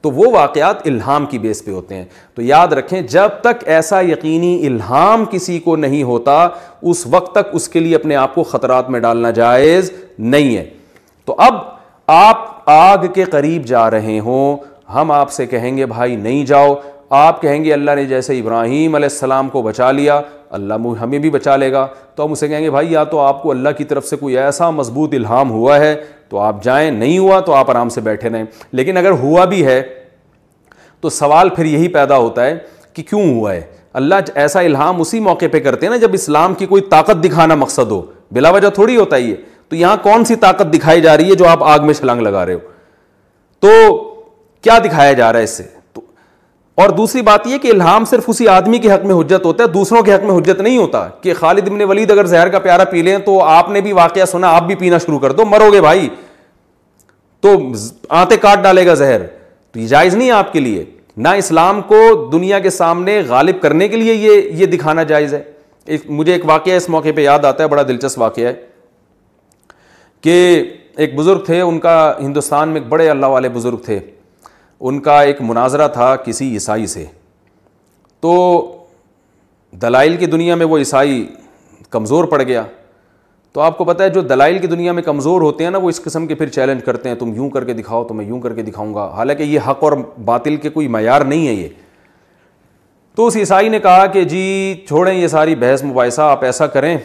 تو وہ واقعات الہام کی بیس پہ ہوتے ہیں. تو یاد رکھیں جب تک ایسا یقینی الہام کسی کو نہیں ہوتا اس وقت تک اس کے لیے اپنے آپ کو خطرات میں ڈالنا جائز نہیں ہے. تو اب آپ آگ کے قریب جا رہے ہوں, ہم آپ سے کہیں گے بھائی نہیں جاؤ, آپ کہیں گے اللہ نے جیسے ابراہیم علیہ السلام کو بچا لیا اللہ ہمیں بھی بچا لے گا, تو ہم اسے کہیں گے بھائی یا تو آپ کو اللہ کی طرف سے کوئی ایسا مضبوط الہام ہوا ہے تو آپ جائیں, نہیں ہوا تو آپ آرام سے بیٹھے رہیں. لیکن اگر ہوا بھی ہے تو سوال پھر یہی پیدا ہوتا ہے کہ کیوں ہوا ہے. اللہ ایسا الہام اسی موقع پہ کرتے ہیں نا جب اسلام کی کوئی طاقت دکھانا مقصد ہو, بلا وجہ تھوڑی ہوتا ہی ہے. تو یہاں کون سی طاقت دکھائی جا رہی ہے جو آپ آگ میں چھلانگ لگا رہے ہو, تو کیا دکھایا جا رہا ہے اس سے. اور دوسری بات یہ کہ الہام صرف اسی آدمی کے حق میں حجت ہوتا ہے, دوسروں کے حق میں حجت نہیں ہوتا. کہ خالد بن ولید اگر زہر کا پیالہ پی لیں تو آپ نے بھی واقعہ سنا, آپ بھی پینا شروع کر دو, مرو گے بھائی, تو آنتیں کاٹ ڈالے گا زہر. تو یہ جائز نہیں ہے آپ کے لیے. نہ اسلام کو دنیا کے سامنے غالب کرنے کے لیے یہ دکھانا جائز ہے. مجھے ایک واقعہ اس موقع پہ یاد آتا ہے, بڑا دلچسپ واقعہ ہے کہ ایک بزرگ تھے, ان کا ہندوستان میں ایک بڑے اللہ والے بزرگ تھے, ان کا ایک مناظرہ تھا کسی عیسائی سے. تو دلائل کی دنیا میں وہ عیسائی کمزور پڑ گیا. تو آپ کو پتہ ہے جو دلائل کی دنیا میں کمزور ہوتے ہیں نا وہ اس قسم کے پھر چیلنج کرتے ہیں, تم یوں کر کے دکھاؤ تو میں یوں کر کے دکھاؤں گا, حالانکہ یہ حق اور باطل کے کوئی معیار نہیں ہے یہ. تو اس عیسائی نے کہا کہ جی چھوڑیں یہ ساری بحث مباحثہ, آپ ایسا کریں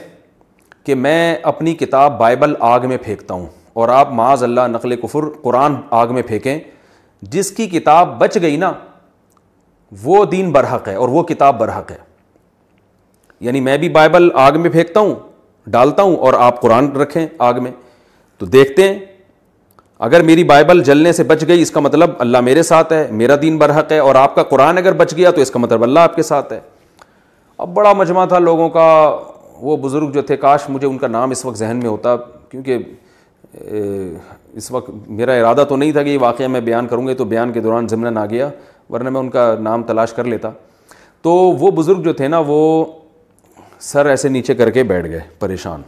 کہ میں اپنی کتاب بائبل آگ میں پھینکتا ہوں اور آپ معاذ اللہ نقل کفر قرآن آگ میں پھینکیں. جس کی کتاب بچ گئی نا وہ دین برحق ہے اور وہ کتاب برحق ہے. یعنی میں بھی بائبل آگ میں پھینکتا ہوں, ڈالتا ہوں, اور آپ قرآن رکھیں آگ میں, تو دیکھتے ہیں اگر میری بائبل جلنے سے بچ گئی اس کا مطلب اللہ میرے ساتھ ہے, میرا دین برحق ہے, اور آپ کا قرآن اگر بچ گیا تو اس کا مطلب اللہ آپ کے ساتھ ہے. اب بڑا مجمع تھا لوگوں کا. وہ بزرگ جو تھے, کاش مجھے ان کا نام اس وقت ذہن میں ہوتا, کیونکہ اس وقت میرا ارادہ تو نہیں تھا کہ یہ واقعہ میں بیان کروں گا, تو بیان کے دوران ضمناً آ گیا, ورنہ میں ان کا نام تلاش کر لیتا. تو وہ بزرگ جو تھے نا وہ سر ایسے نیچے کر کے بیٹھ گئے پریشان.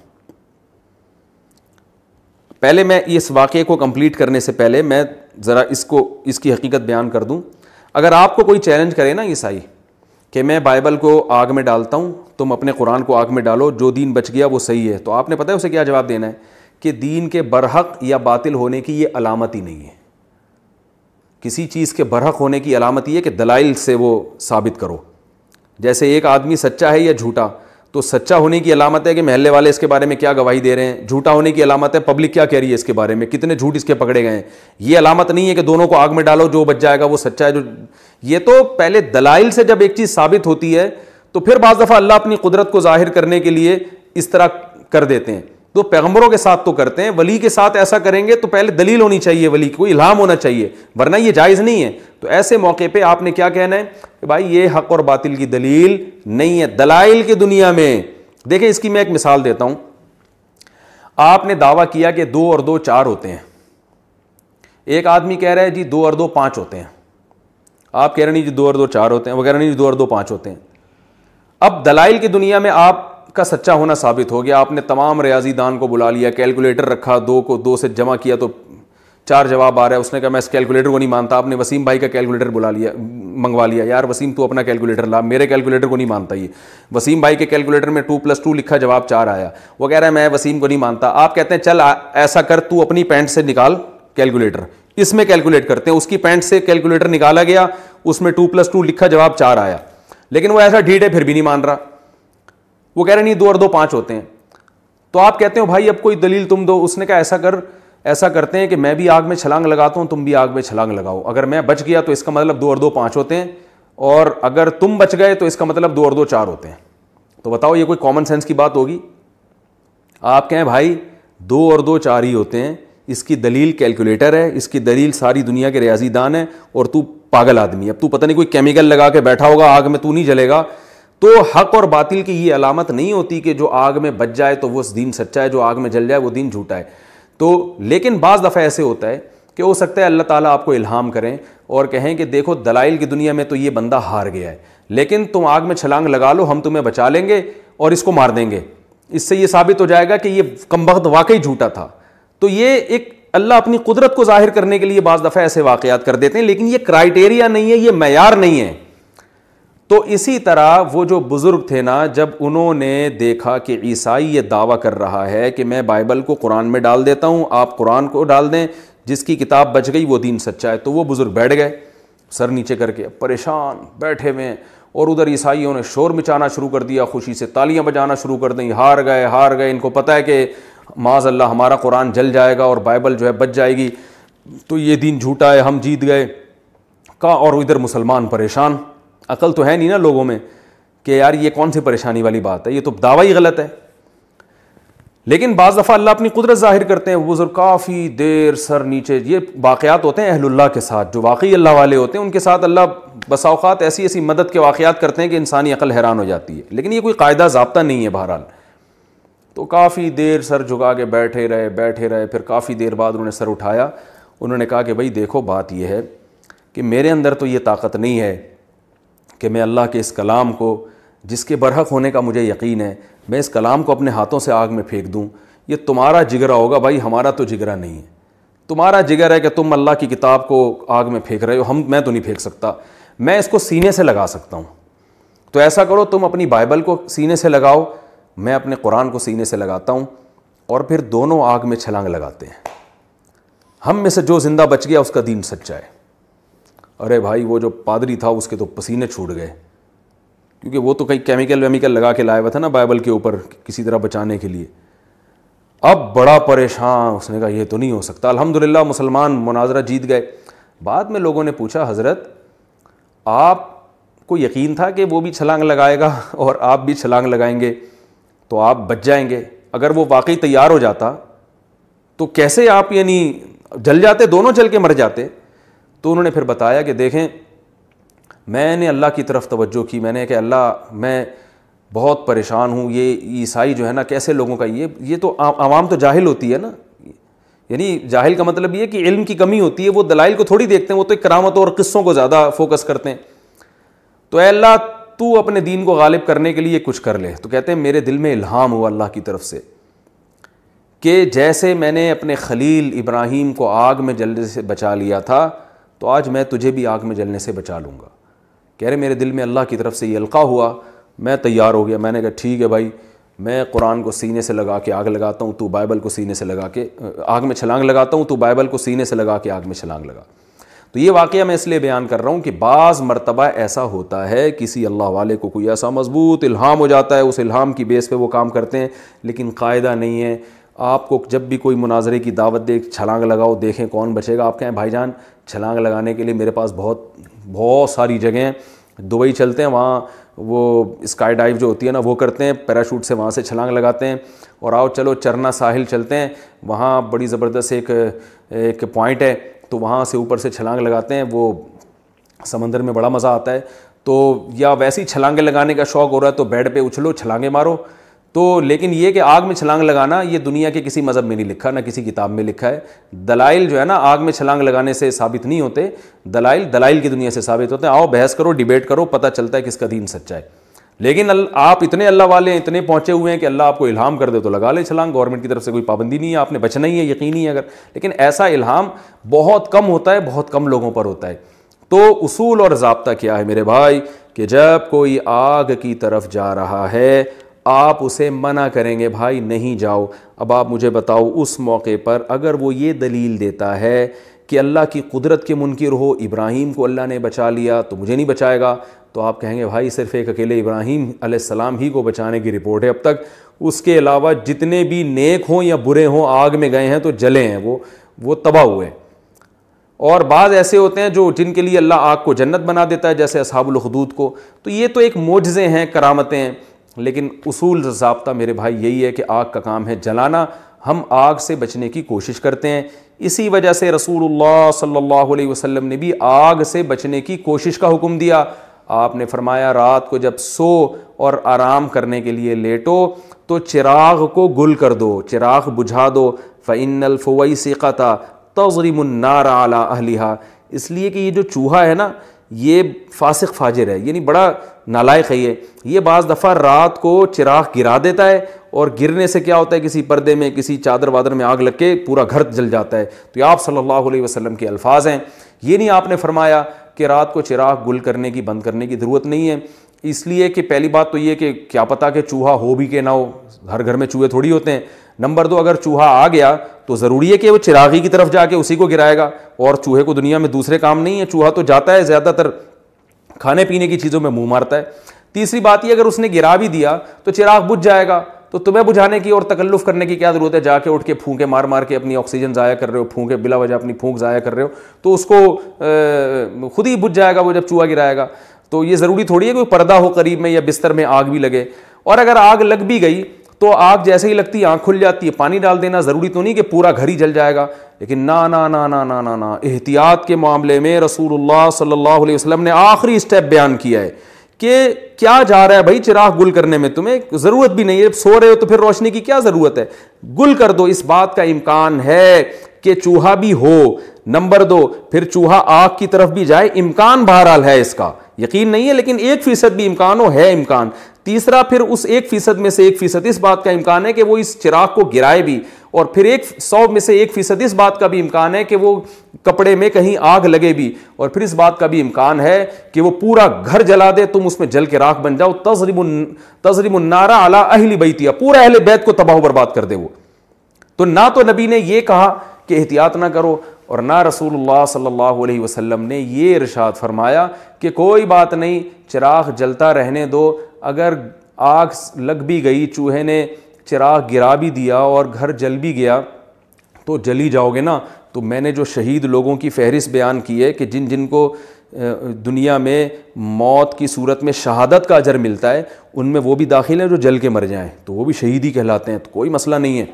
پہلے میں اس واقعے کو کمپلیٹ کرنے سے پہلے میں ذرا اس کی حقیقت بیان کر دوں. اگر آپ کو کوئی چیلنج کرے نا عیسائی کہ میں بائبل کو آگ میں ڈالتا ہوں, تم اپنے قرآن کو آگ میں ڈالو, جو دین بچ گیا وہ صحیح ہے, تو آپ نے پتہ ہے اسے کیا جواب دینا ہے کہ دین کے برحق یا باطل ہونے کی یہ علامت ہی نہیں ہے. کسی چیز کے برحق ہونے کی علامت یہ ہے کہ دلائل سے وہ ثابت کرو. جیسے ایک آدمی سچا ہے یا جھوٹا, تو سچا ہونے کی علامت ہے کہ محلے والے اس کے بارے میں کیا گواہی دے رہے ہیں, جھوٹا ہونے کی علامت ہے پبلک کیا کہہ رہی ہے اس کے بارے میں, کتنے جھوٹ اس کے پکڑے گئے ہیں. یہ علامت نہیں ہے کہ دونوں کو آگ میں ڈالو, جو بچ جائے گا وہ سچا ہے. یہ تو پہلے دلائل سے جب ایک چیز ثابت ہوتی ہے تو پھر بعض دفعہ اللہ اپنی قدرت کو ظاہر کرنے کے لیے اس طرح کر دیتے ہیں. تو پیغمبروں کے ساتھ تو کرتے ہیں, ولی کے ساتھ ایسا کریں گے تو پہلے دلیل ہونی چاہیے, ولی کی کوئی الہام ہونا چاہیے, ورنہ یہ جائز نہیں ہے. تو ایسے موقع پہ آپ نے کیا کہنا ہے کہ بھائی یہ حق اور باطل کی دلیل نہیں ہے. دلائل کی دنیا میں دیکھیں, اس کی میں ایک مثال دیتا ہوں. آپ نے دعویٰ کیا کہ 2 اور 2 4 ہوتے ہیں, ایک آدمی کہہ رہا ہے جی 2 اور 2 5 ہوتے ہیں, آپ کہہ رہے نہیں جی 2 اور 2 4 ہوتے ہیں, وہ کہہ رہے نہیں جی 2 اور 2 5 ہوتے ہیں. اب دلائل کی دنیا میں آپ کا سچا ہونا ثابت ہو گیا, آپ نے تمام ریاضی دان کو بلا لیا, کیلکولیٹر رکھا, 2 کو 2 سے جمع کیا تو 4 جواب آ رہا ہے. اس نے کہا میں اس کیلکولیٹر کو نہیں مانتا, آپ نے وسیم بھائی کا کیلکولیٹر منگوا لیا, یار وسیم تو اپنا کیلکولیٹر لا, میرے کیلکولیٹر کو نہیں مانتا. یہ وسیم بھائی کے کیلکولیٹر میں 2+2 لکھا, جواب 4 آیا, وہ کہہ رہا ہے میں وسیم کو نہیں مانتا. آپ کہتے ہیں چل ایسا کر, تو اپنی پینٹ سے نکال کیلکولیٹر, اس میں کیلکولیٹ کرتے ہیں. اس کی پینٹ سے کیلکولیٹر نکالا گیا, اس میں 2+2 لکھا, جواب 4 آیا, لیکن وہ ایسا ڈھیٹ ہے پھر بھی نہیں مان رہا. وہ کہہ رہے نہیں 2 اور 2 5 ہوتے ہیں. تو آپ کہتے ہو بھائی اب کوئی دلیل تم دو. اس نے کہا ایسا کرتے ہیں کہ میں بھی آگ میں چھلانگ لگاتا ہوں, تم بھی آگ میں چھلانگ لگاؤ. اگر میں بچ گیا تو اس کا مطلب 2 اور 2 5 ہوتے ہیں, اور اگر تم بچ گئے تو اس کا مطلب 2 اور 2 4 ہوتے ہیں. تو بتاؤ یہ کوئی کامن سینس کی بات ہوگی؟ آپ کہیں بھائی 2 اور 2 4 ہی ہوتے ہیں, اس کی دلیل کیلکولیٹر ہے, اس کی دلیل ساری دنیا کے ریاضی دان ہے, اور تو پاگل آدمی ہے. اب تو پتہ نہیں کوئی کیمیکل لگا کے بیٹھا ہوگا آگ میں, تو نہیں جلے گا. تو حق اور باطل کی یہ علامت نہیں ہوتی کہ جو آگ میں بچ جائے تو وہ دین سچا ہے, جو آگ میں جل جائے وہ دین جھوٹا ہے. تو لیکن بعض دفعہ ایسے ہوتا ہے کہ ہو سکتا ہے اللہ تعالیٰ آپ کو الہام کریں اور کہیں کہ دیکھو دلائل کی دنیا میں تو یہ بندہ ہار گیا ہے, لیکن تم آگ میں چھلانگ لگا لو, ہم تمہیں بچا لیں گے اور اس کو مار دیں گے. اس سے یہ ثابت ہو جائے گا کہ یہ کمبخت واقعی جھوٹا تھا. تو یہ ایک اللہ اپنی قدرت کو ظاہر کرنے کے لیے بعض دفعہ ایسے واقعات کر دیتے ہیں، لیکن یہ کرائٹیریا نہیں ہے، یہ معیار نہیں ہے۔ تو اسی طرح وہ جو بزرگ تھے نا، جب انہوں نے دیکھا کہ عیسائی یہ دعویٰ کر رہا ہے کہ میں بائبل کو قرآن میں ڈال دیتا ہوں، آپ قرآن کو ڈال دیں، جس کی کتاب بچ گئی وہ دین سچا ہے، تو وہ بزرگ بیٹھ گئے سر نیچے کر کے، پریشان بیٹھے ہوئے ہیں، اور ادھر عیسائیوں نے شور مچانا شروع کر دیا، خوشی سے تالیاں بجانا شروع کر دیں، ہار گئے، ان کو پتہ ہے کہ معاذ اللہ ہمارا قرآن جل جائے گا اور بائبل جو ہے بچ جائے گی، تو یہ دین جھوٹا ہے، ہم جیت گئے کا۔ اور ادھر مسلمان پریشان، عقل تو ہے نہیں نا لوگوں میں کہ یار یہ کون سی پریشانی والی بات ہے، یہ تو دعویٰ ہی غلط ہے۔ لیکن بعض دفعہ اللہ اپنی قدرت ظاہر کرتے ہیں، بزرگ کافی دیر سر نیچے، یہ واقعات ہوتے ہیں اہل اللہ کے ساتھ، جو واقعی اللہ والے ہوتے ہیں ان کے ساتھ اللہ بسا اوقات ایسی مدد کے واقعات کرتے ہیں کہ انسانی عقل حیران ہو جاتی ہے، لیکن یہ کوئی قاعدہ ضابطہ نہیں ہے بہرحال۔ تو کافی دیر سر جھکا کے بیٹھے رہے، پھر کافی دیر بعد انہوں نے سر اٹھایا، انہوں نے کہا کہ بھائی دیکھو بات یہ ہے کہ میرے اندر تو یہ طاقت نہیں ہے کہ میں اللہ کے اس کلام کو، جس کے برحق ہونے کا مجھے یقین ہے، میں اس کلام کو اپنے ہاتھوں سے آگ میں پھینک دوں۔ یہ تمہارا جگرا ہوگا بھائی، ہمارا تو جگرا نہیں ہے۔ تمہارا جگر ہے کہ تم اللہ کی کتاب کو آگ میں پھینک رہے ہو، میں تو نہیں پھینک سکتا، میں اس کو سینے سے لگا سکتا ہوں۔ تو ایسا کرو، تم اپنی بائبل کو سینے سے لگاؤ، میں اپنے قرآن کو سینے سے لگاتا ہوں، اور پھر دونوں آگ میں چھلانگ لگاتے ہیں، ہم میں سے جو زندہ بچ گیا اس کا دین سچا ہے۔ ارے بھائی وہ جو پادری تھا اس کے تو پسینے چھوٹ گئے، کیونکہ وہ تو کئی کیمیکل لگا کے لایا ہوا تھا نا بائبل کے اوپر کسی طرح بچانے کے لیے۔ اب بڑا پریشان، اس نے کہا یہ تو نہیں ہو سکتا۔ الحمدللہ مسلمان مناظرہ جیت گئے۔ بعد میں لوگوں نے پوچھا حضرت آپ کو یقین تھا کہ وہ بھی چھلانگ لگائے گا اور آپ بھی چھلانگ لگائیں گے تو آپ بچ جائیں گے؟ اگر وہ واقعی تیار ہو جاتا تو کیسے آپ یعنی جل جاتے، دونوں جل کے مر جاتے۔ تو انہوں نے پھر بتایا کہ دیکھیں میں نے اللہ کی طرف توجہ کی، میں نے کہ اللہ میں بہت پریشان ہوں، یہ عیسائی جو ہے نا کیسے لوگوں کا یہ تو عوام تو جاہل ہوتی ہے نا، یعنی جاہل کا مطلب یہ کہ علم کی کمی ہوتی ہے، وہ دلائل کو تھوڑی دیکھتے ہیں، وہ تو ایک کرامتوں اور قصوں کو زیادہ فوکس کرتے ہیں۔ تو اے اللہ تو اپنے دین کو غالب کرنے کے لیے کچھ کر لے۔ تو کہتے ہیں میرے دل میں الہام ہوا اللہ کی طرف سے کہ جیسے میں نے اپنے خلیل ابراہیم کو آگ میں جلنے سے بچا لیا تھا تو آج میں تجھے بھی آگ میں جلنے سے بچا لوں گا۔ کہہ رہے میرے دل میں اللہ کی طرف سے یہ القاء ہوا، میں تیار ہو گیا، میں نے کہا ٹھیک ہے بھائی، میں قرآن کو سینے سے لگا کے آگ لگاتا ہوں، تو بائبل کو سینے سے لگا کے آگ میں چھلانگ لگاتا ہوں، تو بائبل کو سینے سے لگا کے آگ میں چھلانگ لگا۔ تو یہ واقعہ میں اس لیے بیان کر رہا ہوں کہ بعض مرتبہ ایسا ہوتا ہے کسی اللہ والے کو کوئی ایسا مضبوط الہام ہو جاتا ہے، اس الہام کی بیس پہ وہ کام کرتے ہیں، لیکن قاعدہ نہیں ہے۔ آپ کو جب بھی کوئی مناظرے کی دعوت دے چھلانگ لگاؤ دیکھیں کون بچے گا، آپ کہیں بھائی جان چھلانگ لگانے کے لیے میرے پاس بہت ساری جگہیں ہیں، دبئی چلتے ہیں، وہاں وہ اسکائی ڈائیو جو ہوتی ہے نا وہ کرتے ہیں، پیراشوٹ سے وہاں سے چھلانگ لگاتے ہیں، اور آؤ چلو چرنا ساحل چلتے ہیں، وہاں بڑی زبردست ایک پوائنٹ ہے، تو وہاں سے اوپر سے چھلانگ لگاتے ہیں، وہ سمندر میں بڑا مزہ آتا ہے۔ تو یا ویسی چھلانگیں لگانے کا شوق ہو رہا ہے تو بیڈ پہ اچھلو چھلانگیں مارو۔ تو لیکن یہ کہ آگ میں چھلانگ لگانا یہ دنیا کے کسی مذہب میں نہیں لکھا، نہ کسی کتاب میں لکھا ہے۔ دلائل جو ہے نا آگ میں چھلانگ لگانے سے ثابت نہیں ہوتے، دلائل کی دنیا سے ثابت ہوتے ہیں۔ آؤ بحث کرو، ڈیبیٹ کرو، پتہ چلتا ہے کس کا دین سچا ہے۔ لیکن آپ اتنے اللہ والے ہیں، اتنے پہنچے ہوئے ہیں کہ اللہ آپ کو الہام کر دے تو لگا لے چھلانگ، گورنمنٹ کی طرف سے کوئی پابندی نہیں ہے، آپ نے بچنا ہی ہے، یقینی ہے اگر۔ لیکن ایسا الہام بہت کم ہوتا ہے، بہت کم لوگوں پر ہوتا ہے۔ تو اصول اور ضابطہ کیا ہے میرے بھائی کہ جب کوئی آگ کی طرف جا رہا ہے آپ اسے منع کریں گے بھائی نہیں جاؤ۔ اب آپ مجھے بتاؤ اس موقع پر اگر وہ یہ دلیل دیتا ہے کہ اللہ کی قدرت کے منکر ہو، ابراہیم کو اللہ نے بچا لیا تو مجھے نہیں بچائے گا، تو آپ کہیں گے بھائی صرف ایک اکیلے ابراہیم علیہ السلام ہی کو بچانے کی رپورٹ ہے اب تک، اس کے علاوہ جتنے بھی نیک ہوں یا برے ہوں آگ میں گئے ہیں تو جلے ہیں، وہ تباہ ہوئے۔ اور بعض ایسے ہوتے ہیں جن کے لیے اللہ آگ کو جنت بنا دیتا ہے، جیسے اصحاب الاخدود کو۔ تو یہ تو ایک معجزے ہیں، کرامتیں ہیں، لیکن اصول ضابطہ میرے بھائی یہی ہے کہ آگ کا کام ہے جلانا، ہم آگ سے بچنے کی کوشش کرتے ہیں۔ اسی وجہ سے رسول اللہ صلی اللہ علیہ وسلم نے بھی آگ سے بچنے کی کوشش کا حکم دیا۔ آپ نے فرمایا رات کو جب سو اور آرام کرنے کے لیے لیٹو تو چراغ کو گل کر دو، چراغ بجھا دو، فَإِنَّ الْفُوَيْسِقَةَ تَضْرِمُ النَّارَ عَلَىٰ أَهْلِهَا، اس لیے کہ یہ جو چوہا ہے نا یہ فاسق فاجر ہے، یعنی بڑا نالائق ہے یہ بعض دفعہ رات کو چراغ گرا دیتا ہے اور گرنے سے کیا ہوتا ہے کسی پردے میں کسی چادر وادر میں آگ لگ کے پورا گھر جل جاتا ہے۔ تو یہ آپ صلی اللہ علیہ وسلم کے الفاظ ہیں، یہ نہیں آپ نے فرمایا کہ رات کو چراغ گل کرنے کی بند کرنے کی ضرورت نہیں ہے، اس لیے کہ پہلی بات تو یہ کہ کیا پتہ کہ چوہا ہو بھی کہ نہ ہو، ہر گھر میں چوہے تھوڑی ہوتے ہیں۔ نمبر 2 اگر چوہا آ گیا تو ضروری ہے کہ وہ چراغی کی طرف جا کے اسی کو گرائے گا، اور چوہے کو دنیا میں دوسرے کام نہیں ہے، چوہا تو جاتا ہے زیادہ تر کھانے پینے کی چیزوں میں منہ مارتا ہے۔ تیسری بات یہ اگر اس نے گرا بھی دیا تو چراغ بجھ جائے گا، تو تمہیں بجھانے کی اور تکلف کرنے کی کیا ضرورت ہے، جا کے اٹھ کے پھونکے مار مار کے اپنی آکسیجن ضائع کر رہے ہو، پھونکے بلا وجہ اپنی پھونک ضائع کر رہے ہو، تو اس کو خود ہی بجھ جائے گا وہ جب چوہا گرائے گا۔ تو یہ ضروری تھوڑی ہے کہ کوئی پردہ ہو قریب میں یا بستر میں آگ بھی لگے، اور اگر آگ لگ بھی گئی تو آگ جیسے ہی لگتی ہے آنکھ کھل جاتی ہے، پانی ڈال دینا، ضروری تو نہیں کہ پورا گھر ہی جل جائے گا، لیکن نا نا نا نا نا نا نا احتیاط کے معاملے میں رسول اللہ صلی اللہ علیہ وسلم نے آخری اسٹیپ بیان کیا ہے کہ کیا جا رہا ہے بھائی چراغ گل کرنے میں، تمہیں ضرورت بھی نہیں ہے، سو رہے ہو تو پھر روشنی کی کیا ضرورت ہے، گل کر دو۔ اس بات کا امکان ہے کہ چوہا بھی ہو، نمبر 2 پھر چوہا آگ کی طرف بھی جائے، امکان بہرحال ہے، اس کا یقین نہیں ہے لیکن 1% بھی امکان ہو، ہے امکان۔ تیسرا پھر اس 1% میں سے 1% اس بات کا امکان ہے کہ وہ اس چراغ کو گرائے بھی، اور پھر 100 میں سے 1% اس بات کا بھی امکان ہے کہ وہ کپڑے میں کہیں آگ لگے بھی، اور پھر اس بات کا بھی امکان ہے کہ وہ پورا گھر جلا دے، تم اس میں جل کے راکھ بن جاؤ، تضرب النار علی اہل بیتہ، پورا اہل بیت کو تباہ و برباد کر دے وہ۔ تو نہ تو نبی نے یہ کہا کہ احتیاط نہ کرو، اور نہ رسول اللہ صلی اللہ علیہ وسلم نے یہ ارشاد فرمایا کہ کوئی بات نہیں چراغ جلتا رہنے دو، اگر آگ لگ بھی گئی، چوہے نے چراغ گرا بھی دیا اور گھر جل بھی گیا تو جلی جاؤ گے نا۔ تو میں نے جو شہید لوگوں کی فہرست بیان کی ہے کہ جن کو دنیا میں موت کی صورت میں شہادت کا اجر ملتا ہے، ان میں وہ بھی داخل ہیں جو جل کے مر جائیں، تو وہ بھی شہید ہی کہلاتے ہیں، تو کوئی مسئلہ نہیں ہے۔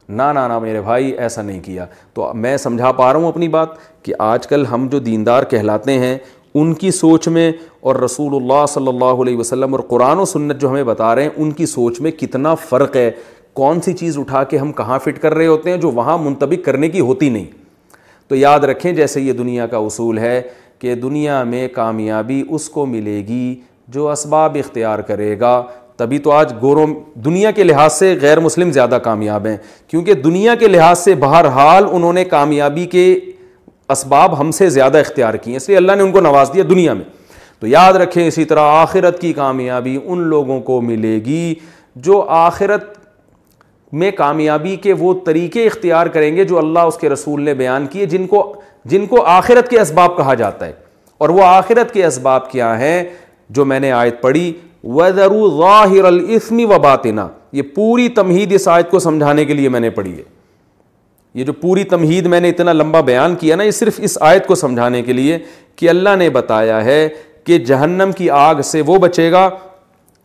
نہ میرے بھائی ایسا نہیں کیا۔ تو میں سمجھا پا رہا ہوں اپنی بات کہ آج کل ہم جو دیندار کہلاتے ہیں ان کی سوچ میں اور رسول اللہ صلی اللہ علیہ وسلم اور قرآن و سنت جو ہمیں بتا رہے ہیں ان کی سوچ میں کتنا فرق ہے، کون سی چیز اٹھا کے ہم کہاں فٹ کر رہے ہوتے ہیں جو وہاں منطبق کرنے کی ہوتی نہیں۔ تو یاد رکھیں جیسے یہ دنیا کا اصول ہے کہ دنیا میں کامیابی اس کو ملے گی جو اسباب اختیار کرے گا، تبھی تو آج گوروں دنیا کے لحاظ سے غیر مسلم زیادہ کامیاب ہیں، کیونکہ دنیا کے لحاظ سے بہرحال انہوں نے کامیابی کے اسباب ہم سے زیادہ اختیار کیے، اس لیے اللہ نے ان کو نواز دیا دنیا میں۔ تو یاد رکھیں اسی طرح آخرت کی کامیابی ان لوگوں کو ملے گی جو آخرت میں کامیابی کے وہ طریقے اختیار کریں گے جو اللہ اس کے رسول نے بیان کیے، جن کو آخرت کے اسباب کہا جاتا ہے۔ اور وہ آخرت کے اسباب کیا ہیں جو میں نے آیت پڑھی، وَذَرُوا ظَاهِرَ الْإِثْمِ وَبَاطِنَهُ، یہ پوری تمہید اس آیت کو سمجھانے کے لیے میں نے پڑھی ہے۔ یہ جو پوری تمہید میں نے اتنا لمبا بیان کیا نا، یہ صرف اس آیت کو سمجھانے کے لیے کہ اللہ نے بتایا ہے کہ جہنم کی آگ سے وہ بچے گا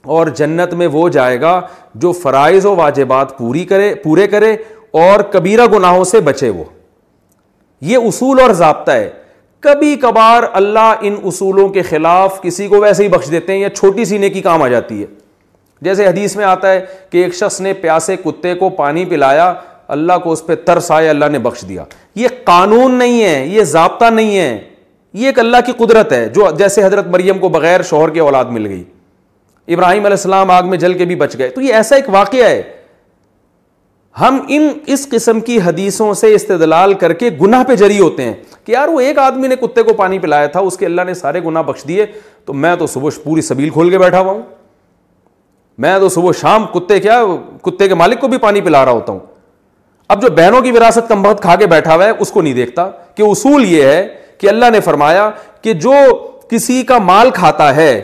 اور جنت میں وہ جائے گا جو فرائض و واجبات پورے کرے اور کبیرہ گناہوں سے بچے۔ وہ یہ اصول اور ضابطہ ہے۔ کبھی کبھار اللہ ان اصولوں کے خلاف کسی کو ویسے ہی بخش دیتے ہیں یا چھوٹی سی نیکی کام آ جاتی ہے، جیسے حدیث میں آتا ہے کہ ایک شخص نے پیاسے کتے کو پانی پلایا، اللہ کو اس پہ ترس آیا، اللہ نے بخش دیا۔ یہ قانون نہیں ہے، یہ ضابطہ نہیں ہے، یہ ایک اللہ کی قدرت ہے، جو جیسے حضرت مریم کو بغیر شوہر کے اولاد مل گئی، ابراہیم علیہ السلام آگ میں جل کے بھی بچ گئے، تو یہ ایسا ایک واقعہ ہے۔ ہم اس قسم کی حدیثوں سے استدلال کر کے گناہ پہ جری ہوتے ہیں کہ یار وہ ایک آدمی نے کتے کو پانی پلایا تھا، اس کے اللہ نے سارے گناہ بخش دیے، تو میں تو صبح پوری سبیل کھول کے بیٹھا ہوا ہوں، میں تو صبح شام کتے کے مالک کو بھی پانی پلا رہا ہوتا ہوں۔ اب جو بہنوں کی وراثت کم بخت کھا کے بیٹھا ہوا ہے اس کو نہیں دیکھتا کہ اصول یہ ہے کہ اللہ نے فرمایا کہ جو کسی کا مال کھاتا ہے،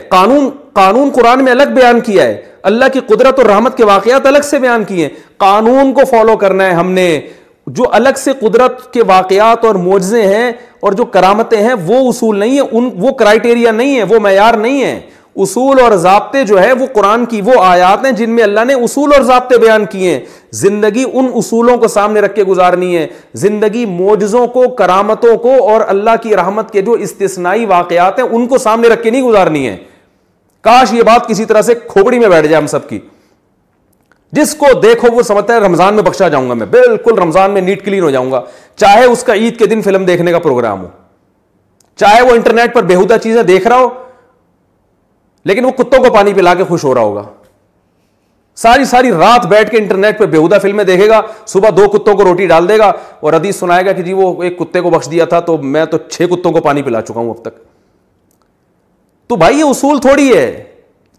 قانون قرآن میں الگ بیان کیا ہے، اللہ کی قدرت اور رحمت کے واقعات الگ سے بیان کیے ہیں، قانون کو فالو کرنا ہے ہم نے۔ جو الگ سے قدرت کے واقعات اور معجزے ہیں اور جو کرامتیں ہیں وہ اصول نہیں ہیں، وہ کرائٹیریا نہیں ہے، وہ معیار نہیں ہے۔ اصول اور ضابطے جو ہے وہ قرآن کی وہ آیات ہیں جن میں اللہ نے اصول اور ضابطے بیان کیے ہیں۔ زندگی ان اصولوں کو سامنے رکھ کے گزارنی ہے، زندگی معجزوں کو، کرامتوں کو اور اللہ کی رحمت کے جو استثنائی واقعات ہیں ان کو سامنے رکھ کے نہیں گزارنی ہے۔ کاش یہ بات کسی طرح سے کھوپڑی میں بیٹھ جائے ہم سب کی، جس کو دیکھو وہ سمجھتا ہے رمضان میں بخشا جاؤں گا، میں بالکل رمضان میں نیٹ کلین ہو جاؤں گا، چاہے اس کا عید کے دن فلم دیکھنے کا پروگرام ہو، چاہے وہ انٹرنیٹ پر بےہودہ چیزیں دیکھ رہا ہو لیکن وہ کتوں کو پانی پلا کے خوش ہو رہا ہوگا. ساری رات بیٹھ کے انٹرنیٹ پہ بےہودہ فلمیں دیکھے گا, صبح 2 کتوں کو روٹی ڈال دے گا اور حدیث سنائے گا کہ جی وہ ایک کتے کو بخش دیا تھا تو میں تو 6 کتوں کو پانی پلا چکا ہوں اب تک. تو بھائی یہ اصول تھوڑی ہے.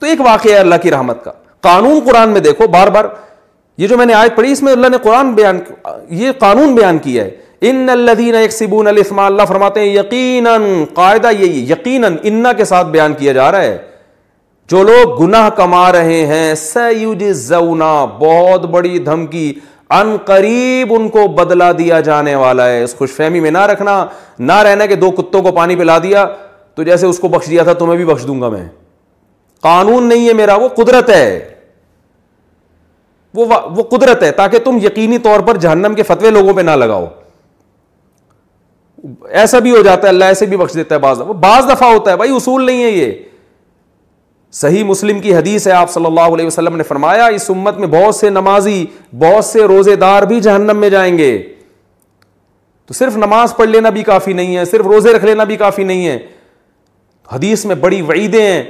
تو ایک واقعہ ہے اللہ کی رحمت کا. قانون قرآن میں دیکھو بار بار, یہ جو میں نے آیت پڑھی اس میں اللہ نے یہ قانون بیان کیا ہے. ان الذین یکسبون الاثم, اللہ فرماتے ہیں یقیناً, قاعدہ یہی یقیناً انہ کے ساتھ بیان کیا جا رہا ہے, جو لوگ گناہ کما رہے ہیں سیجزون, بہت بڑی دھمکی, ان قریب ان کو بدلہ دیا جانے والا ہے. اس خوش فہمی میں نہ رکھنا, نہ رہنا کہ 2 کتوں کو پانی پلا دیا تو جیسے اس کو بخش دیا تھا تمہیں بھی بخش دوں گا میں. قانون نہیں ہے میرا, وہ قدرت ہے, وہ قدرت ہے تاکہ تم یقینی طور پر جہنم کے فتوے لوگوں پہ نہ لگاؤ. ایسا بھی ہو جاتا ہے, اللہ ایسے بھی بخش دیتا ہے بعض دفعہ ہوتا ہے. بھائی اصول نہیں ہے یہ. صحیح مسلم کی حدیث ہے, آپ صلی اللہ علیہ وسلم نے فرمایا اس امت میں بہت سے نمازی, بہت سے روزے دار بھی جہنم میں جائیں گے. تو صرف نماز پڑھ لینا بھی کافی نہیں ہے, صرف روزے رکھ لینا بھی کافی نہیں ہے. حدیث میں بڑی وعیدیں ہیں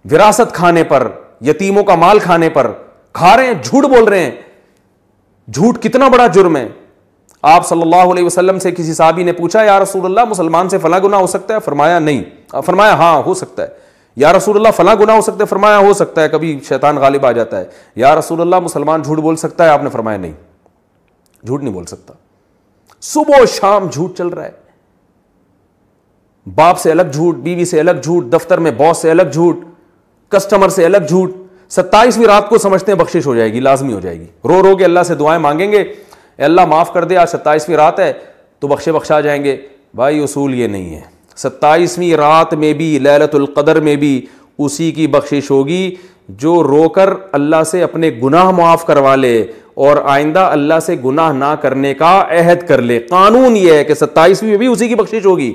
وراثت کھانے پر, یتیموں کا مال کھانے پر. کھا رہے ہیں, جھوٹ بول رہے ہیں. جھوٹ کتنا بڑا جرم ہے. آپ صلی اللہ علیہ وسلم سے کسی صحابی نے پوچھا یا رسول اللہ مسلمان سے فلاں گناہ ہو سکتا ہے؟ فرمایا نہیں. فرمایا ہاں ہو سکتا ہے. یا رسول اللہ فلاں گناہ ہو سکتا ہے؟ فرمایا ہو سکتا ہے, کبھی شیطان غالب آ جاتا ہے. یا رسول اللہ مسلمان جھوٹ بول سکتا ہے؟ آپ نے فرمایا نہیں, جھوٹ نہیں بول سکتا. صبح و شام جھوٹ چل رہا ہے. باپ سے الگ جھوٹ, بیوی سے الگ جھوٹ, دفتر میں باس سے الگ جھوٹ, کسٹمر سے الگ جھوٹ. 27ویں رات کو سمجھتے ہیں بخشش ہو جائے گی, لازمی ہو جائے گی. رو رو کے اللہ سے دعائیں مانگیں گے, اے اللہ معاف کر دے, آج 27ویں رات ہے تو بخشا جائیں گے. بھائی اصول یہ نہیں ہے. 27ویں رات میں بھی, لیلۃ القدر میں بھی اسی کی بخشش ہوگی جو رو کر اللہ سے اپنے گناہ معاف کروا لے اور آئندہ اللہ سے گناہ نہ کرنے کا عہد کر لے. قانون یہ ہے کہ 27ویں میں بھی اسی کی بخشش ہوگی.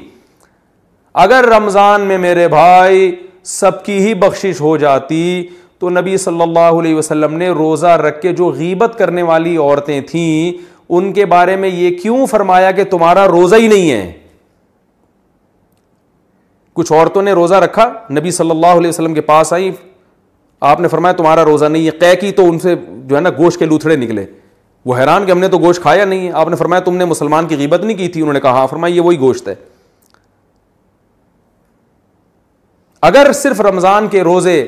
اگر رمضان میں میرے بھائی سب کی ہی بخشش ہو جاتی تو نبی صلی اللہ علیہ وسلم نے روزہ رکھ کے جو غیبت کرنے والی عورتیں تھیں ان کے بارے میں یہ کیوں فرمایا کہ تمہارا روزہ ہی نہیں ہے؟ کچھ عورتوں نے روزہ رکھا, نبی صلی اللہ علیہ وسلم کے پاس آئی, آپ نے فرمایا تمہارا روزہ نہیں ہے. قے کی تو ان سے جو ہے نا گوشت کے لوتھڑے نکلے. وہ حیران کہ ہم نے تو گوشت کھایا نہیں ہے. آپ نے فرمایا تم نے مسلمان کی غیبت نہیں کی تھی؟ انہوں نے کہا ہاں. فرمایا یہ وہی گوشت ہے. اگر صرف رمضان کے روزے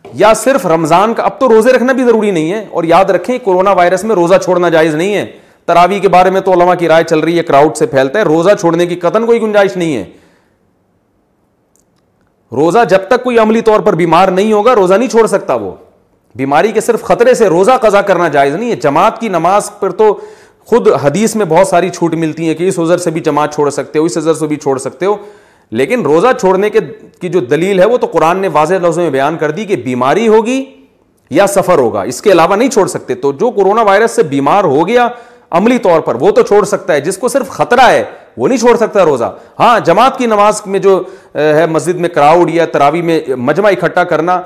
یا صرف رمضان کا, اب تو روزے رکھنا بھی ضروری نہیں ہے. اور یاد رکھیں کورونا وائرس میں روزہ چھوڑنا جائز نہیں ہے. تراویح کے بارے میں تو علماء کی رائے چل رہی ہے, کراؤڈ سے پھیلتا ہے, روزہ چھوڑنے کی قطعاً کوئی گنجائش نہیں ہے. روزہ جب تک کوئی عملی طور پر بیمار نہیں ہوگا روزہ نہیں چھوڑ سکتا. وہ بیماری کے صرف خطرے سے روزہ قضا کرنا جائز نہیں ہے. جماعت کی نماز پر تو خود حدیث میں بہت ساری چھوٹ ملتی ہیں کہ اس عذر سے بھی جماعت چھوڑ سکتے ہو, اس عذر سے بھی چھوڑ سکتے ہو. لیکن روزہ چھوڑنے کی جو دلیل ہے وہ تو قرآن نے واضح لفظوں میں بیان کر دی کہ بیماری ہوگی یا سفر ہوگا, اس کے علاوہ نہیں چھوڑ سکتے. تو جو کورونا وائرس سے بیمار ہو گیا عملی طور پر وہ تو چھوڑ سکتا ہے, جس کو صرف خطرہ ہے وہ نہیں چھوڑ سکتا روزہ. ہاں جماعت کی نماز میں جو ہے مسجد میں کراؤڈ یا تراویح میں مجمع اکٹھا کرنا,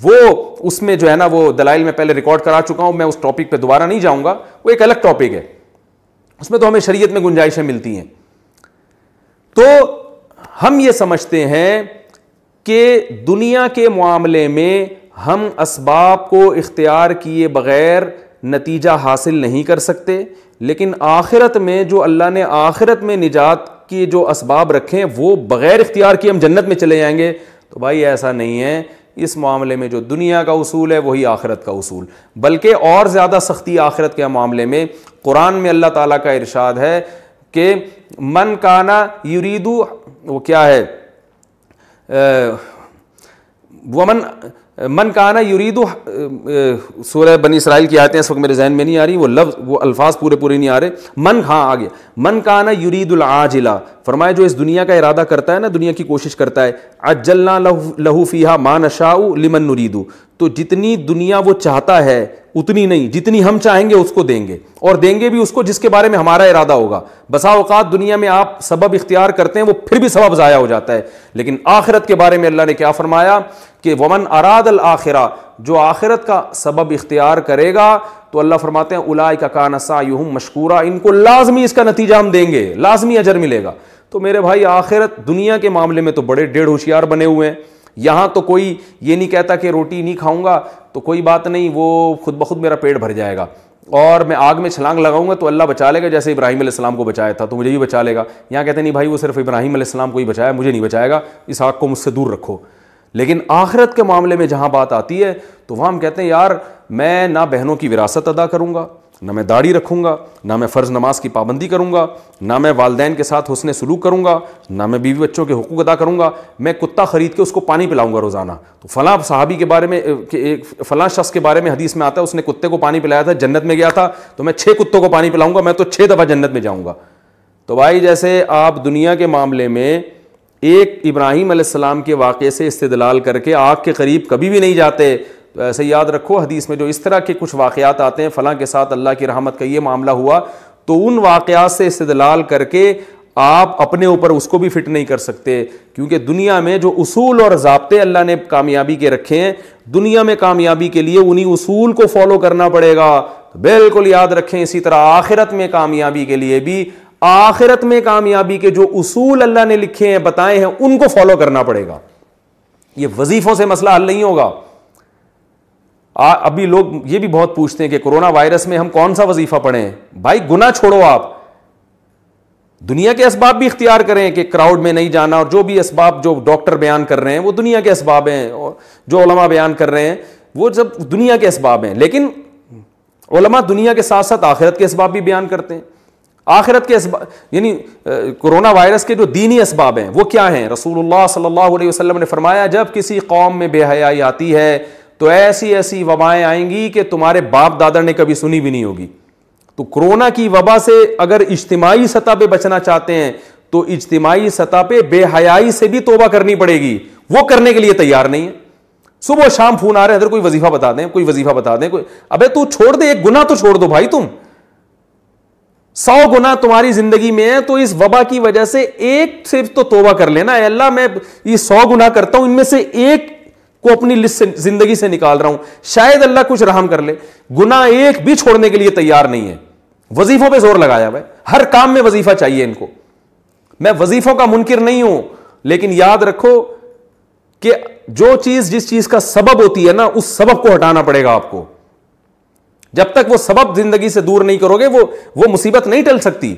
وہ اس میں جو ہے نا وہ دلائل میں پہلے ریکارڈ کرا چکا ہوں, میں اس ٹاپک پہ دوبارہ نہیں جاؤں گا, وہ ایک الگ ٹاپک ہے. اس میں تو ہمیں شریعت میں گنجائشیں ملتی ہیں. تو ہم یہ سمجھتے ہیں کہ دنیا کے معاملے میں ہم اسباب کو اختیار کیے بغیر نتیجہ حاصل نہیں کر سکتے, لیکن آخرت میں جو اللہ نے آخرت میں نجات کے جو اسباب رکھے ہیں وہ بغیر اختیار کیے ہم جنت میں چلے جائیں گے. تو بھائی ایسا نہیں ہے. اس معاملے میں جو دنیا کا اصول ہے وہی آخرت کا اصول, بلکہ اور زیادہ سختی آخرت کے معاملے میں. قرآن میں اللہ تعالیٰ کا ارشاد ہے کہ من کانا یریدو, وہ کیا ہے, من کانا یریدو, سورہ بنی اسرائیل کی آیتیں اس وقت میرے ذہن میں نہیں آ رہی, وہ لفظ وہ الفاظ پورے نہیں آ رہے. آگے من کانا یرید العاجلہ, فرمایا جو اس دنیا کا ارادہ کرتا ہے نا, دنیا کی کوشش کرتا ہے, عجلنا لہو فیہا ما نشاء لمن نرید, تو جتنی دنیا وہ چاہتا ہے اتنی نہیں, جتنی ہم چاہیں گے اس کو دیں گے, اور دیں گے بھی اس کو جس کے بارے میں ہمارا ارادہ ہوگا. بسا اوقات دنیا میں آپ سبب اختیار کرتے ہیں وہ پھر بھی سبب ضائع ہو جاتا ہے, لیکن آخرت کے بارے میں اللہ نے کیا فرمایا کہ ومن اراد الآخرہ, جو آخرت کا سبب اختیار کرے گا تو اللہ فرماتے ہیں اولئک کان سعیہم مشکورا, ان کو لازمی اس کا نتیجہ ہم دیں گے, لازمی اجر ملے گا. تو میرے بھائی آخرت دنیا کے معاملے میں تو بڑے ڈیڑھ ہوشیار بنے ہوئے ہیں. یہاں تو کوئی یہ نہیں کہتا کہ روٹی نہیں کھاؤں گا تو کوئی بات نہیں, وہ خود بخود میرا پیٹ بھر جائے گا, اور میں آگ میں چھلانگ لگاؤں گا تو اللہ بچا لے گا, جیسے ابراہیم علیہ السلام کو بچایا تھا تو مجھے بھی بچا لے گا. یہاں کہتے ہیں نہیں بھائی وہ صرف ابراہیم علیہ السلام کو ہی بچایا, مجھے نہیں بچائے گا, اس آگ کو مجھ سے دور رکھو. لیکن آخرت کے معاملے میں جہاں بات آتی ہے تو وہاں ہم کہتے ہیں یار میں نہ بہنوں کی وراثت ادا کروں گا, نہ میں داڑھی رکھوں گا, نہ میں فرض نماز کی پابندی کروں گا, نہ میں والدین کے ساتھ حسن سلوک کروں گا, نہ میں بیوی بچوں کے حقوق ادا کروں گا, میں کتا خرید کے اس کو پانی پلاؤں گا روزانہ. تو فلاں صحابی کے بارے میں, فلاں شخص کے بارے میں حدیث میں آتا ہے اس نے کتے کو پانی پلایا تھا, جنت میں گیا تھا, تو میں 6 کتوں کو پانی پلاؤں گا, میں تو 6 دفعہ جنت میں جاؤں گا. تو بھائی جیسے آپ دنیا کے معاملے میں ایک ابراہیم علیہ السلام کے واقعے سے استدلال کر کے آگ کے قریب کبھی بھی نہیں جاتے, تو ایسے یاد رکھو حدیث میں جو اس طرح کے کچھ واقعات آتے ہیں, فلاں کے ساتھ اللہ کی رحمت کا یہ معاملہ ہوا, تو ان واقعات سے استدلال کر کے آپ اپنے اوپر اس کو بھی فٹ نہیں کر سکتے, کیونکہ دنیا میں جو اصول اور ضابطے اللہ نے کامیابی کے رکھے ہیں, دنیا میں کامیابی کے لیے انہی اصول کو فالو کرنا پڑے گا. بالکل یاد رکھیں, اسی طرح آخرت میں کامیابی کے لیے بھی آخرت میں کامیابی کے جو اصول اللہ نے لکھے ہیں, بتائے ہیں, ان کو فالو کرنا پڑے گا. یہ وظیفوں سے مسئلہ حل نہیں ہوگا. ابھی لوگ یہ بھی بہت پوچھتے ہیں کہ کرونا وائرس میں ہم کون سا وظیفہ پڑھیں. بھائی گناہ چھوڑو, آپ دنیا کے اسباب بھی اختیار کریں کہ کراؤڈ میں نہیں جانا, اور جو بھی اسباب جو ڈاکٹر بیان کر رہے ہیں وہ دنیا کے اسباب ہیں, اور جو علماء بیان کر رہے ہیں وہ سب دنیا کے اسباب ہیں. لیکن علماء دنیا کے ساتھ ساتھ آخرت کے اسباب بھی بیان کرتے ہیں. آخرت کے اسباب یعنی کرونا وائرس کے جو دینی اسباب ہیں وہ کیا ہیں؟ رسول اللہ صلی اللہ علیہ وسلم نے فرمایا جب کسی قوم میں بے حیائی آتی ہے تو ایسی ایسی وبائیں آئیں گی کہ تمہارے باپ دادا نے کبھی سنی بھی نہیں ہوگی. تو کرونا کی وبا سے اگر اجتماعی سطح پہ بچنا چاہتے ہیں تو اجتماعی سطح پہ بے حیائی سے بھی توبہ کرنی پڑے گی. وہ کرنے کے لیے تیار نہیں ہے. صبح شام فون آ رہے ہیں, ادھر کوئی وظیفہ بتا دیں, کوئی وظیفہ بتا دیں, کوئی ابے تو چھوڑ دے, ایک گناہ تو چھوڑ دو بھائی. تم 100 گناہ تمہاری زندگی میں ہے تو اس وبا کی وجہ سے ایک صرف تو توبہ کر لینا. اے اللہ میں یہ 100 گناہ کرتا ہوں, ان میں سے ایک کو اپنی لسٹ سے زندگی سے نکال رہا ہوں, شاید اللہ کچھ رحم کر لے. گناہ ایک بھی چھوڑنے کے لیے تیار نہیں ہے. وظیفوں پہ زور لگایا ہوا ہے, ہر کام میں وظیفہ چاہیے ان کو. میں وظیفوں کا منکر نہیں ہوں, لیکن یاد رکھو کہ جو چیز جس چیز کا سبب ہوتی ہے نا, اس سبب کو ہٹانا پڑے گا آپ کو. جب تک وہ سبب زندگی سے دور نہیں کرو گے وہ مصیبت نہیں ٹل سکتی.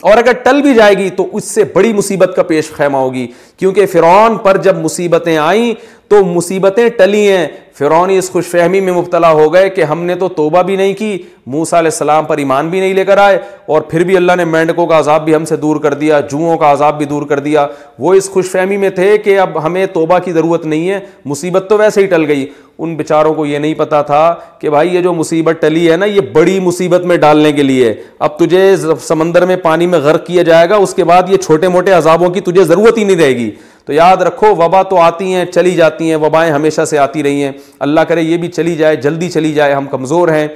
اور اگر ٹل بھی جائے گی تو اس سے بڑی مصیبت کا پیش خیمہ ہوگی. کیونکہ فرعون پر جب مصیبتیں آئیں تو مصیبتیں ٹلی ہیں. فرعون اس خوش فہمی میں مبتلا ہو گئے کہ ہم نے تو توبہ بھی نہیں کی, موسیٰ علیہ السلام پر ایمان بھی نہیں لے کر آئے, اور پھر بھی اللہ نے مینڈکوں کا عذاب بھی ہم سے دور کر دیا, جوؤں کا عذاب بھی دور کر دیا. وہ اس خوش فہمی میں تھے کہ اب ہمیں توبہ کی ضرورت نہیں ہے, مصیبت تو ویسے ہی ٹل گئی. ان بیچاروں کو یہ نہیں پتا تھا کہ بھائی یہ جو مصیبت ٹلی ہے نا, یہ بڑی مصیبت میں ڈالنے کے لیے. اب تجھے سمندر میں پانی میں غرق کیا جائے گا, اس کے بعد یہ چھوٹے موٹے عذابوں کی تجھے ضرورت ہی نہیں رہے گی. تو یاد رکھو وبا تو آتی ہیں چلی جاتی ہیں, وبائیں ہمیشہ سے آتی رہی ہیں. اللہ کرے یہ بھی چلی جائے, جلدی چلی جائے. ہم کمزور ہیں,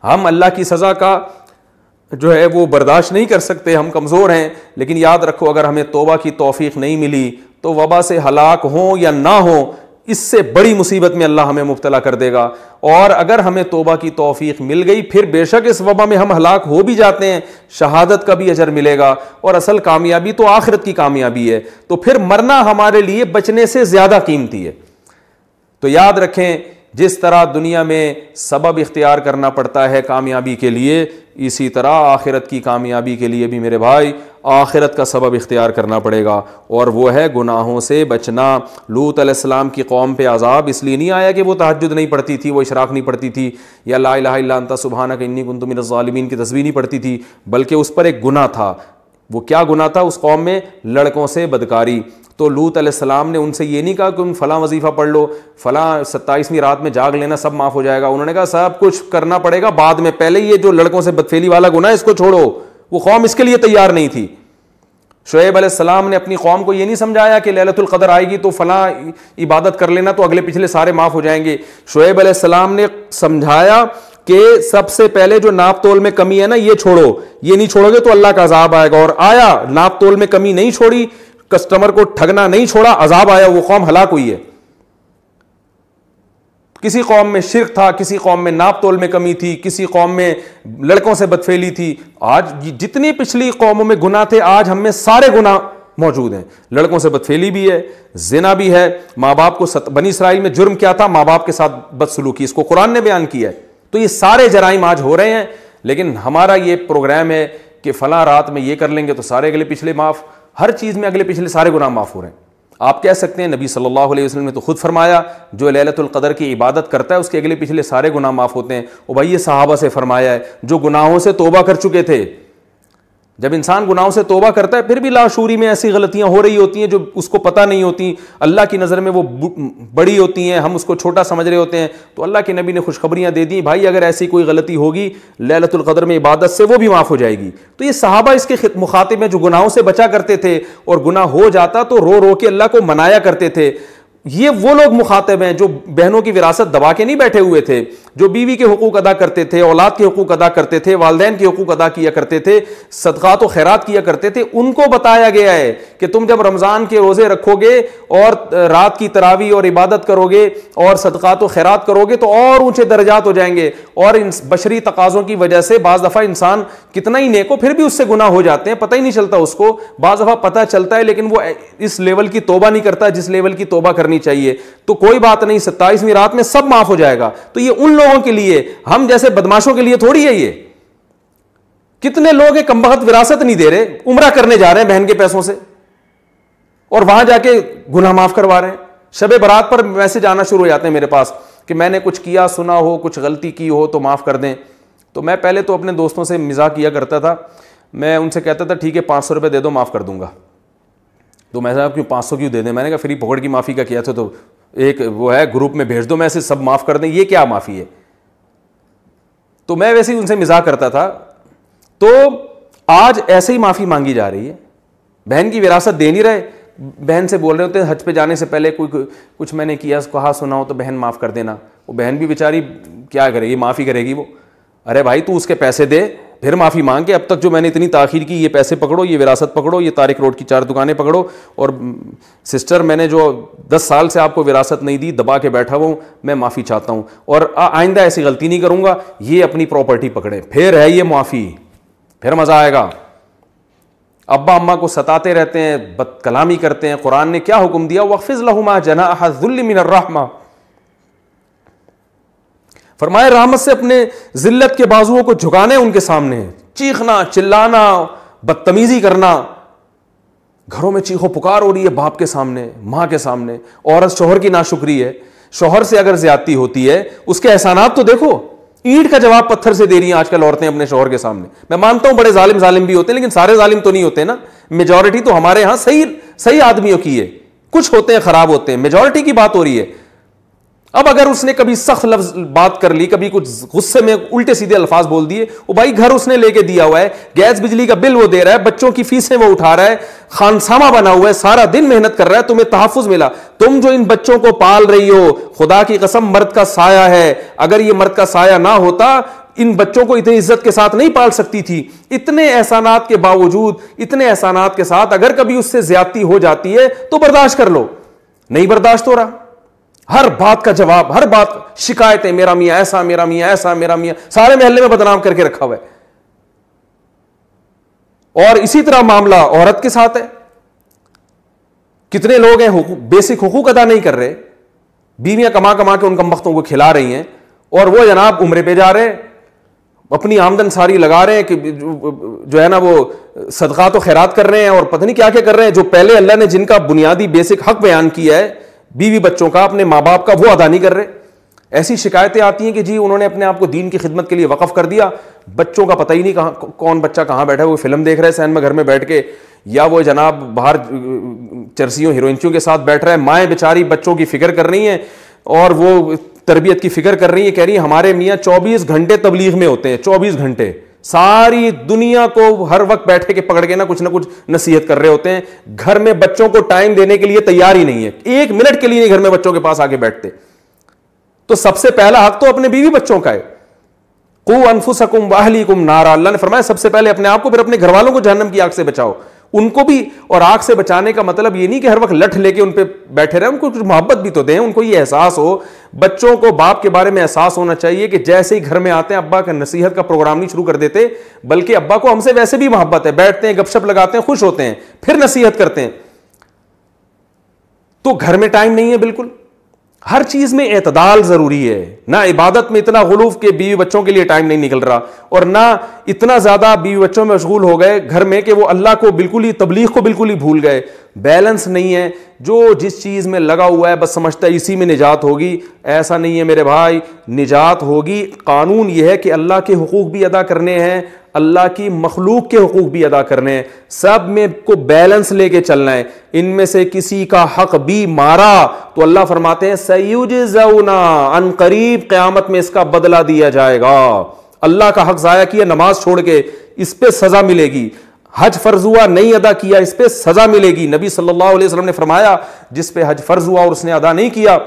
ہم اللہ کی سزا کا جو ہے وہ برداشت نہیں کر سکتے, ہم کمزور ہیں. لیکن یاد رکھو اگر ہمیں توبہ کی توفیق نہیں ملی تو وبا سے ہلاک ہوں یا نہ ہوں, اس سے بڑی مصیبت میں اللہ ہمیں مبتلا کر دے گا. اور اگر ہمیں توبہ کی توفیق مل گئی, پھر بے شک اس وبا میں ہم ہلاک ہو بھی جاتے ہیں, شہادت کا بھی اجر ملے گا. اور اصل کامیابی تو آخرت کی کامیابی ہے. تو پھر مرنا ہمارے لیے بچنے سے زیادہ قیمتی ہے. تو یاد رکھیں جس طرح دنیا میں سبب اختیار کرنا پڑتا ہے کامیابی کے لیے, اسی طرح آخرت کی کامیابی کے لیے بھی میرے بھائی آخرت کا سبب اختیار کرنا پڑے گا, اور وہ ہے گناہوں سے بچنا. لوط علیہ السلام کی قوم پہ عذاب اس لیے نہیں آیا کہ وہ تہجد نہیں پڑھتی تھی, وہ اشراق نہیں پڑھتی تھی, یا لا الہ الا انت سبحانک انی کنت من الظالمین کی تسبیح نہیں پڑھتی تھی, بلکہ اس پر ایک گناہ تھا. وہ کیا گناہ تھا اس قوم میں؟ لڑکوں سے بدکاری. تو لوط علیہ السلام نے ان سے یہ نہیں کہا کہ تم فلاں وظیفہ پڑھ لو, فلاں 27ویں رات میں جاگ لینا, سب معاف ہو جائے گا. انہوں نے کہا سب کچھ کرنا پڑے گا بعد میں, پہلے یہ جو لڑکوں سے بدفعلی والا گناہ اس کو چھوڑو. وہ قوم اس کے لیے تیار نہیں تھی. شعیب علیہ السلام نے اپنی قوم کو یہ نہیں سمجھایا کہ لیلۃ القدر آئے گی تو فلاں عبادت کر لینا تو اگلے پچھلے سارے معاف ہو جائیں گے. شعیب علیہ السلام نے سمجھایا کہ سب سے پہلے جو ناپ تول میں کمی ہے نا یہ چھوڑو, یہ نہیں چھوڑو گے تو اللہ کا عذاب آئے گا. اور آیا, ناپ تول میں کمی نہیں چھوڑی, کسٹمر کو ٹھگنا نہیں چھوڑا, عذاب آیا, وہ قوم ہلاک ہوئی ہے. کسی قوم میں شرک تھا, کسی قوم میں ناپ تول میں کمی تھی, کسی قوم میں لڑکوں سے بدفعلی تھی. آج جتنی پچھلی قوموں میں گناہ تھے, آج ہم میں سارے گناہ موجود ہیں. لڑکوں سے بدفعلی بھی ہے, زنا بھی ہے, ماں باپ کو بنی اسرائیل میں جرم کیا تھا, ماں باپ کے ساتھ بدسلوکی, اس کو قرآن نے بیان کیا ہے. تو یہ سارے جرائم آج ہو رہے ہیں. لیکن ہمارا یہ پروگرام ہے کہ فلاں رات میں یہ کر لیں گے تو سارے اگلے پچھلے معاف, ہر چیز میں اگلے پچھلے سارے گناہ معاف ہو رہے ہیں. آپ کہہ سکتے ہیں نبی صلی اللہ علیہ وسلم نے تو خود فرمایا جو لیلۃ القدر کی عبادت کرتا ہے اس کے اگلے پچھلے سارے گناہ معاف ہوتے ہیں. اور بھائی یہ صحابہ سے فرمایا ہے جو گناہوں سے توبہ کر چکے تھے. جب انسان گناہوں سے توبہ کرتا ہے پھر بھی لاشعوری میں ایسی غلطیاں ہو رہی ہوتی ہیں جو اس کو پتہ نہیں ہوتی, اللہ کی نظر میں وہ بڑی ہوتی ہیں, ہم اس کو چھوٹا سمجھ رہے ہوتے ہیں. تو اللہ کے نبی نے خوشخبریاں دے دی, بھائی اگر ایسی کوئی غلطی ہوگی لیلۃ القدر میں عبادت سے وہ بھی معاف ہو جائے گی. تو یہ صحابہ اس کے مخاطب ہیں جو گناہوں سے بچا کرتے تھے, اور گناہ ہو جاتا تو رو رو کے اللہ کو منایا کرتے تھے. یہ وہ لوگ مخاطب ہیں جو بہنوں کی وراثت دبا کے نہیں بیٹھے ہوئے تھے, جو بیوی کے حقوق ادا کرتے تھے, اولاد کے حقوق ادا کرتے تھے, والدین کے حقوق ادا کیا کرتے تھے, صدقات و خیرات کیا کرتے تھے. ان کو بتایا گیا ہے کہ تم جب رمضان کے روزے رکھو گے اور رات کی تراویح اور عبادت کرو گے اور صدقات و خیرات کرو گے تو اور اونچے درجات ہو جائیں گے. اور ان بشری تقاضوں کی وجہ سے بعض دفعہ انسان کتنا ہی نیک ہو پھر بھی اس سے گناہ ہو جاتے ہیں, پتہ ہی نہیں چلتا اس کو. بعض دفعہ پتہ چلتا ہے لیکن وہ اس لیول کی توبہ نہیں کرتا جس لیول کی توبہ کرنی چاہیے. تو کوئی بات نہیں, 27ویں رات میں سب معاف ہو جائے گا. تو یہ ان لوگوں کے لیے, ہم جیسے بدماشوں کے لیے تھوڑی ہے. یہ کتنے لوگ کم بخت وراثت نہیں دے رہے, عمرہ کرنے جا رہے ہیں بہن کے پیسوں سے اور وہاں جا کے گناہ معاف کروا رہے ہیں. شب برات پر میسج آنا شروع ہو جاتے ہیں میرے پاس کہ میں نے کچھ کیا سنا ہو, کچھ غلطی کی ہو تو معاف کر دیں. تو میں پہلے تو اپنے دوستوں سے مزاح کیا کرتا تھا, میں ان سے کہتا تھا ٹھیک ہے 500 روپے دے دو معاف کر دوں گا. تو میں نے کیوں 500 کیوں دے دیں, میں نے کہا فری پکڑ کی معافی کا کیا تھا تو ایک وہ ہے گروپ میں بھیج دو, میں سے سب معاف کر دیں, یہ کیا معافی ہے. تو میں ویسے ہی ان سے مزاح کرتا تھا. تو آج ایسے ہی معافی مانگی جا رہی ہے, بہن کی وراثت دے نہیں رہے, بہن سے بول رہے ہوتے ہیں حج پہ جانے سے پہلے کوئی کچھ میں نے کیا کہا سنا ہو تو بہن معاف کر دینا. وہ بہن بھی بیچاری کیا کرے گی, معافی کرے گی وہ. ارے بھائی تو اس کے پیسے دے پھر معافی مانگ کے, اب تک جو میں نے اتنی تاخیر کی یہ پیسے پکڑو, یہ وراثت پکڑو, یہ طارق روڈ کی 4 دکانیں پکڑو, اور سسٹر میں نے جو 10 سال سے آپ کو وراثت نہیں دی دبا کے بیٹھا ہوں, میں معافی چاہتا ہوں اور آئندہ ایسی غلطی نہیں کروں گا. یہ اپنی پراپرٹی پکڑے, پھر ہے یہ معافی, پھر مزہ آئے گا. ابا اماں کو ستاتے رہتے ہیں, بد کلامی کرتے ہیں. قرآن نے کیا حکم دیا, وَخْفِضْ لَهُمَا جَنَاحَ الذُّلِّ مِنَ الرَّحْمَةِ, فرمائے رحمت سے اپنے ذلت کے بازوؤں کو جھکانے ان کے سامنے. چیخنا چلانا بدتمیزی کرنا, گھروں میں چیخو پکار ہو رہی ہے باپ کے سامنے ماں کے سامنے. عورت شوہر کی ناشکری ہے, شوہر سے اگر زیادتی ہوتی ہے اس کے احسانات تو دیکھو. اینٹ کا جواب پتھر سے دے رہی ہیں آج کل عورتیں اپنے شوہر کے سامنے. میں مانتا ہوں بڑے ظالم بھی ہوتے ہیں لیکن سارے ظالم تو نہیں ہوتے نا. میجورٹی تو ہمارے ہاں صحیح آدمیوں کی ہے, کچھ ہوتے ہیں خراب ہوتے ہیں, میجورٹی کی بات ہو رہی ہے. اب اگر اس نے کبھی سخت لفظ بات کر لی, کبھی کچھ غصے میں الٹے سیدھے الفاظ بول دیے, وہ بھائی گھر اس نے لے کے دیا ہوا ہے, گیس بجلی کا بل وہ دے رہا ہے, بچوں کی فیسیں وہ اٹھا رہا ہے, خانسامہ بنا ہوا ہے, سارا دن محنت کر رہا ہے, تمہیں تحفظ ملا. تم جو ان بچوں کو پال رہی ہو, خدا کی قسم مرد کا سایہ ہے, اگر یہ مرد کا سایہ نہ ہوتا ان بچوں کو اتنی عزت کے ساتھ نہیں پال سکتی تھی. اتنے احسانات کے باوجود, اتنے احسانات کے ساتھ اگر کبھی اس سے زیادتی ہو جاتی ہے تو برداشت کر لو. نہیں برداشت ہو رہا, ہر بات کا جواب, ہر بات شکایتیں, میرا میاں ایسا, میرا میاں ایسا, میرا میاں, سارے محلے میں بدنام کر کے رکھا ہوا ہے. اور اسی طرح معاملہ عورت کے ساتھ ہے. کتنے لوگ ہیں بیسک حقوق ادا نہیں کر رہے, بیویاں کما کے ان کمبختوں کو کھلا رہی ہیں, اور وہ جناب عمرے پہ جا رہے ہیں, اپنی آمدن ساری لگا رہے ہیں کہ جو ہے نا وہ صدقات و خیرات کر رہے ہیں اور پتہ نہیں کیا کر رہے ہیں, جو پہلے اللہ نے جن کا بنیادی بیسک حق بیان کیا ہے بیوی بچوں کا, اپنے ماں باپ کا, وہ ادا نہیں کر رہے. ایسی شکایتیں آتی ہیں کہ جی انہوں نے اپنے آپ کو دین کی خدمت کے لیے وقف کر دیا, بچوں کا پتہ ہی نہیں کہاں کون بچہ کہاں بیٹھا ہے, وہ فلم دیکھ رہے ہیں سینما گھر میں بیٹھ کے, یا وہ جناب باہر چرسیوں ہیروئنچیوں کے ساتھ بیٹھ رہا ہے. مائیں بیچاری بچوں کی فکر کر رہی ہیں اور وہ تربیت کی فکر کر رہی ہیں, کہہ رہی ہیں ہمارے میاں 24 گھنٹے تبلیغ میں ہوتے ہیں, 24 گھنٹے ساری دنیا کو ہر وقت بیٹھے کے پکڑ کے نا کچھ نصیحت کر رہے ہوتے ہیں. گھر میں بچوں کو ٹائم دینے کے لیے تیار ہی نہیں ہے, 1 منٹ کے لیے نہیں گھر میں بچوں کے پاس آ کے بیٹھتے. تو سب سے پہلا حق تو اپنے بیوی بچوں کا ہے. قوا انفسکم واہلیکم نارا, اللہ نے فرمایا سب سے پہلے اپنے آپ کو پھر اپنے گھر والوں کو جہنم کی آگ سے بچاؤ. ان کو بھی اور آگ سے بچانے کا مطلب یہ نہیں کہ ہر وقت لٹھ لے کے ان پہ بیٹھے رہیں, ان کو کچھ محبت بھی تو دیں, ان کو یہ احساس ہو. بچوں کو باپ کے بارے میں احساس ہونا چاہیے کہ جیسے ہی گھر میں آتے ہیں ابا کا نصیحت کا پروگرام نہیں شروع کر دیتے, بلکہ ابا کو ہم سے ویسے بھی محبت ہے, بیٹھتے ہیں گپ شپ لگاتے ہیں, خوش ہوتے ہیں, پھر نصیحت کرتے ہیں. تو گھر میں ٹائم نہیں ہے بالکل. ہر چیز میں اعتدال ضروری ہے. نہ عبادت میں اتنا غلوف کہ بیوی بچوں کے لیے ٹائم نہیں نکل رہا, اور نہ اتنا زیادہ بیوی بچوں میں مشغول ہو گئے گھر میں کہ وہ اللہ کو بالکل ہی, تبلیغ کو بالکل ہی بھول گئے. بیلنس نہیں ہے. جو جس چیز میں لگا ہوا ہے بس سمجھتا ہے اسی میں نجات ہوگی. ایسا نہیں ہے میرے بھائی, نجات ہوگی. قانون یہ ہے کہ اللہ کے حقوق بھی ادا کرنے ہیں, اللہ کی مخلوق کے حقوق بھی ادا کرنے ہیں, سب میں کو بیلنس لے کے چلنا ہے. ان میں سے کسی کا حق بھی مارا تو اللہ فرماتے ہیں سیجزون, ان قریب قیامت میں اس کا بدلہ دیا جائے گا. اللہ کا حق ضائع کیا نماز چھوڑ کے, اس پہ سزا ملے گی. حج فرض ہوا نہیں ادا کیا, اس پہ سزا ملے گی. نبی صلی اللہ علیہ وسلم نے فرمایا جس پہ حج فرض ہوا اور اس نے ادا نہیں کیا,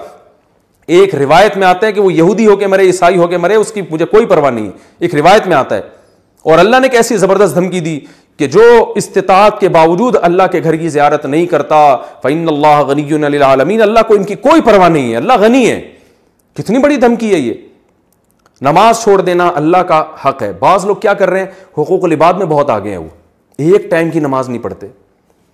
ایک روایت میں آتا ہے کہ وہ یہودی ہو کے مرے, عیسائی ہو کے مرے, اس کی مجھے کوئی پرواہ نہیں ہے, ایک روایت میں آتا ہے. اور اللہ نے کیسی زبردست دھمکی دی کہ جو استطاعت کے باوجود اللہ کے گھر کی زیارت نہیں کرتا, فإن اللہ غنی عن العالمین, اللہ کو ان کی کوئی پرواہ نہیں ہے, اللہ غنی ہے. کتنی بڑی دھمکی ہے یہ. نماز چھوڑ دینا اللہ کا حق ہے. بعض لوگ کیا کر رہے ہیں, حقوق العباد میں بہت آگے ہیں, وہ ایک ٹائم کی نماز نہیں پڑھتے.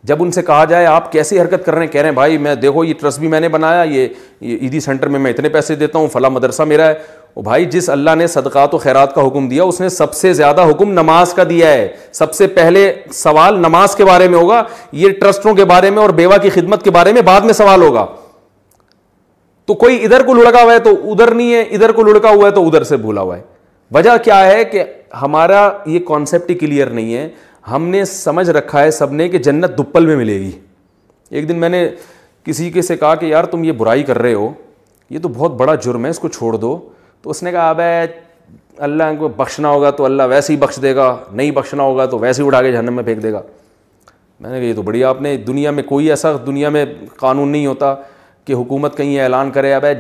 جب ان سے کہا جائے آپ کیسی حرکت کر رہے ہیں, کہہ رہے ہیں بھائی میں دیکھو یہ ٹرسٹ بھی میں نے بنایا, یہ عیدی سینٹر میں اتنے پیسے دیتا ہوں, فلاں مدرسہ میرا ہے. او بھائی, جس اللہ نے صدقات و خیرات کا حکم دیا اس نے سب سے زیادہ حکم نماز کا دیا ہے. سب سے پہلے سوال نماز کے بارے میں ہوگا, یہ ٹرسٹوں کے بارے میں اور بیوہ کی خدمت کے بارے میں بعد میں سوال ہوگا. تو کوئی ادھر کو لڑکا ہوا ہے تو ادھر نہیں ہے, ادھر کو لڑکا ہوا ہے تو ادھر سے بھولا ہوا ہے. وجہ کیا ہے کہ ہمارا یہ کانسیپٹ ہی کلیئر نہیں ہے. ہم نے سمجھ رکھا ہے سب نے کہ جنت دپل میں ملے گی. ایک دن میں نے کسی کے سے کہا کہ یار تم یہ برائی کر رہے ہو, یہ تو بہت بڑا جرم ہے, اس کو چھوڑ دو. تو اس نے کہا ابے اللہ کو بخشنا ہوگا تو اللہ ویسے ہی بخش دے گا, نہیں بخشنا ہوگا تو ویسے ہی اٹھا کے جہنم میں پھینک دے گا. میں نے کہا یہ تو بڑی آپ نے, دنیا میں کوئی ایسا دنیا میں قانون نہیں ہوتا کہ حکومت کہیں اعلان کرے ابے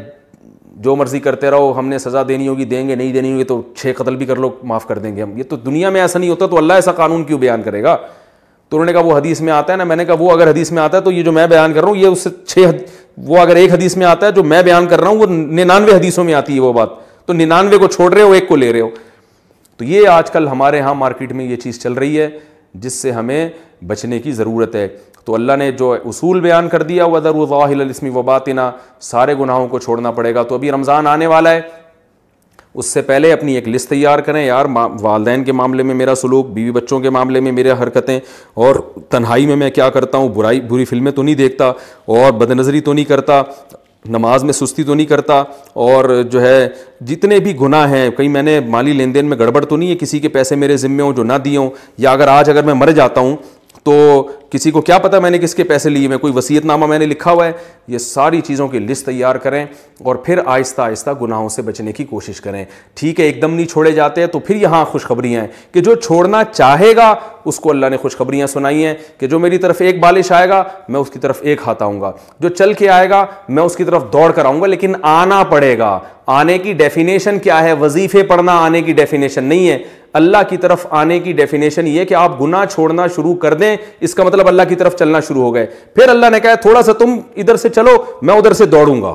جو مرضی کرتے رہو, ہم نے سزا دینی ہوگی دیں گے, نہیں دینی ہوگی تو 6 قتل بھی کر لو معاف کر دیں گے ہم. یہ تو دنیا میں ایسا نہیں ہوتا, تو اللہ ایسا قانون کیوں بیان کرے گا. تو انہوں نے کہا وہ حدیث میں آتا ہے نا. میں نے کہا وہ اگر حدیث میں آتا ہے تو یہ جو میں بیان کر رہا ہوں یہ اس سے وہ اگر ایک حدیث میں آتا ہے جو میں بیان کر رہا ہوں وہ 99 حدیثوں میں آتی ہے وہ بات, تو 99 کو چھوڑ رہے ہو, ایک کو لے رہے ہو. تو یہ آج کل ہمارے ہاں مارکیٹ میں یہ چیز چل رہی ہے جس سے ہمیں بچنے کی ضرورت ہے. تو اللہ نے جو اصول بیان کر دیا وَذَرُوا ظَاهِرَ الْإِثْمِ وَبَاطِنَهُ, سارے گناہوں کو چھوڑنا پڑے گا. تو ابھی رمضان آنے والا ہے, اس سے پہلے اپنی ایک لسٹ تیار کریں. یار والدین کے معاملے میں میرا سلوک, بیوی بچوں کے معاملے میں میرے حرکتیں, اور تنہائی میں کیا کرتا ہوں, بری فلمیں تو نہیں دیکھتا, اور بد نظری تو نہیں کرتا, نماز میں سستی تو نہیں کرتا, اور جو ہے جتنے بھی گناہ ہیں, کہیں میں نے مالی لین دین میں گڑبڑ تو نہیں ہے, کسی کے پیسے میرے ذمے ہوں جو نہ دیے ہوں, یا اگر میں مر جاتا ہوں تو کسی کو کیا پتہ میں نے کس کے پیسے لیے, میں کوئی وصیت نامہ میں نے لکھا ہوا ہے. یہ ساری چیزوں کی لسٹ تیار کریں اور پھر آہستہ آہستہ گناہوں سے بچنے کی کوشش کریں. ٹھیک ہے ایک دم نہیں چھوڑے جاتے ہیں, تو پھر یہاں خوشخبریاں ہیں کہ جو چھوڑنا چاہے گا اس کو اللہ نے خوشخبریاں سنائی ہیں کہ جو میری طرف ایک بالش آئے گا میں اس کی طرف ایک ہاتھ آؤں گا, جو چل کے آئے گا میں اس کی طرف دوڑ کر آؤں گا, لیکن آنا پڑے گا. آنے کی ڈیفینیشن کیا ہے؟ وظیفے پڑھنا آنے کی ڈیفینیشن نہیں ہے. اللہ کی طرف آنے کی ڈیفینیشن یہ کہ آپ گناہ چھوڑنا شروع کر دیں, اس کا مطلب اللہ کی طرف چلنا شروع ہو گئے. پھر اللہ نے کہا تھوڑا سا تم ادھر سے چلو میں ادھر سے دوڑوں گا,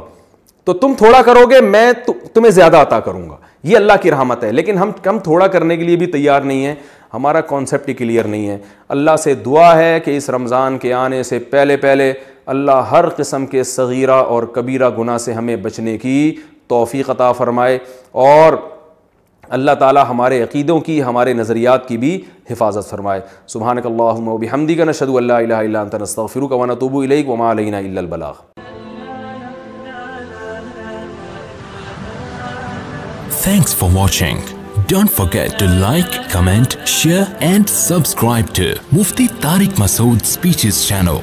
تو تم تھوڑا کرو گے میں تمہیں زیادہ عطا کروں گا. یہ اللہ کی رحمت ہے. لیکن ہم تھوڑا کرنے کے لیے بھی تیار نہیں ہیں, ہمارا کانسیپٹ ہی کلیئر نہیں ہے. اللہ سے دعا ہے کہ اس رمضان کے آنے سے پہلے اللہ ہر قسم کے صغیرہ اور کبیرہ گناہ سے ہمیں بچنے کی توفیق عطا فرمائے, اور اللہ تعالی ہمارے عقیدوں کی, ہمارے نظریات کی بھی حفاظت فرمائے. سبحانک اللہم و بحمدک, نشہد ان لا الہ الا انت, نستغفرک و نتوب الیک, وما علینا الا البلاغ. Thanks for watching. Don't forget to like, comment, share and subscribe to Mufti Tariq Masood Speeches channel.